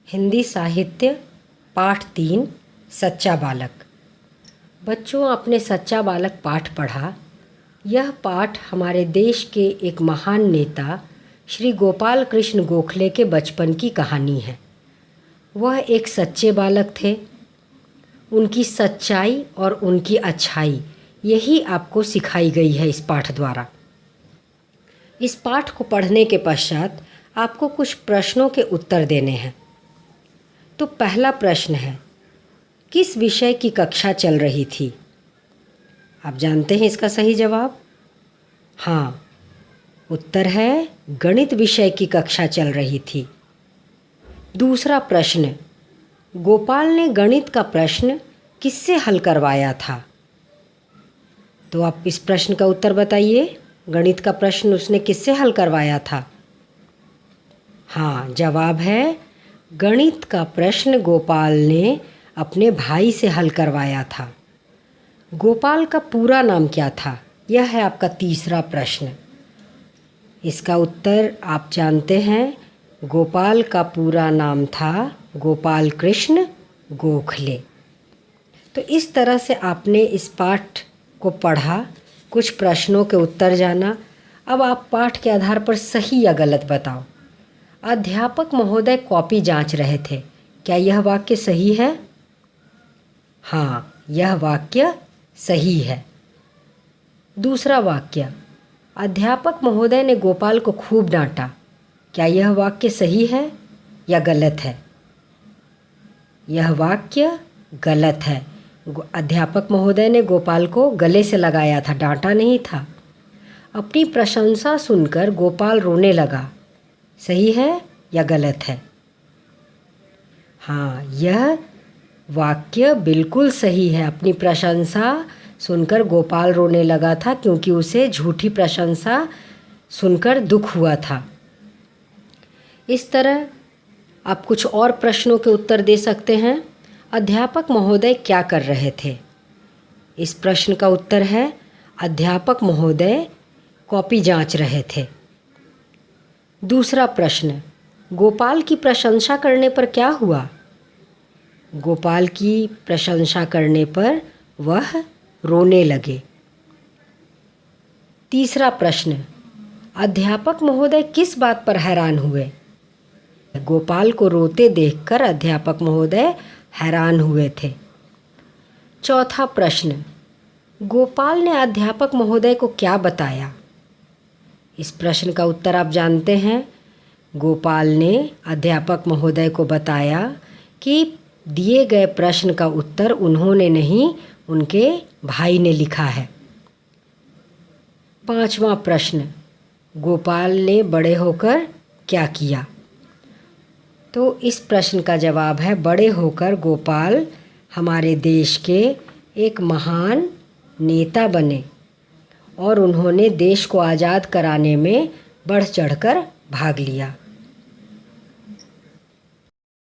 हिंदी साहित्य पाठ 3 सच्चा बालक। बच्चों, आपने सच्चा बालक पाठ पढ़ा। यह पाठ हमारे देश के एक महान नेता श्री गोपाल कृष्ण गोखले के बचपन की कहानी है। वह एक सच्चे बालक थे। उनकी सच्चाई और उनकी अच्छाई यही आपको सिखाई गई है इस पाठ द्वारा। इस पाठ को पढ़ने के पश्चात आपको कुछ प्रश्नों के उत्तर देने हैं। तो पहला प्रश्न है, किस विषय की कक्षा चल रही थी? आप जानते हैं इसका सही जवाब? हाँ, उत्तर है गणित विषय की कक्षा चल रही थी। दूसरा प्रश्न, गोपाल ने गणित का प्रश्न किससे हल करवाया था? तो आप इस प्रश्न का उत्तर बताइए। गणित का प्रश्न उसने किससे हल करवाया था? हाँ, जवाब है गणित का प्रश्न गोपाल ने अपने भाई से हल करवाया था। गोपाल का पूरा नाम क्या था? यह है आपका तीसरा प्रश्न। इसका उत्तर आप जानते हैं, गोपाल का पूरा नाम था गोपाल कृष्ण गोखले। तो इस तरह से आपने इस पाठ को पढ़ा, कुछ प्रश्नों के उत्तर जाना। अब आप पाठ के आधार पर सही या गलत बताओ। अध्यापक महोदय कॉपी जांच रहे थे, क्या यह वाक्य सही है? हाँ, यह वाक्य सही है। दूसरा वाक्य, अध्यापक महोदय ने गोपाल को खूब डांटा, क्या यह वाक्य सही है या गलत है? यह वाक्य गलत है। अध्यापक महोदय ने गोपाल को गले से लगाया था, डांटा नहीं था। अपनी प्रशंसा सुनकर गोपाल रोने लगा, सही है या गलत है? हाँ, यह वाक्य बिल्कुल सही है। अपनी प्रशंसा सुनकर गोपाल रोने लगा था, क्योंकि उसे झूठी प्रशंसा सुनकर दुख हुआ था। इस तरह आप कुछ और प्रश्नों के उत्तर दे सकते हैं। अध्यापक महोदय क्या कर रहे थे? इस प्रश्न का उत्तर है अध्यापक महोदय कॉपी जांच रहे थे। दूसरा प्रश्न, गोपाल की प्रशंसा करने पर क्या हुआ? गोपाल की प्रशंसा करने पर वह रोने लगे। तीसरा प्रश्न, अध्यापक महोदय किस बात पर हैरान हुए? गोपाल को रोते देखकर अध्यापक महोदय हैरान हुए थे। चौथा प्रश्न, गोपाल ने अध्यापक महोदय को क्या बताया? इस प्रश्न का उत्तर आप जानते हैं। गोपाल ने अध्यापक महोदय को बताया कि दिए गए प्रश्न का उत्तर उन्होंने नहीं, उनके भाई ने लिखा है। पांचवा प्रश्न, गोपाल ने बड़े होकर क्या किया? तो इस प्रश्न का जवाब है बड़े होकर गोपाल हमारे देश के एक महान नेता बने और उन्होंने देश को आज़ाद कराने में बढ़ चढ़कर भाग लिया।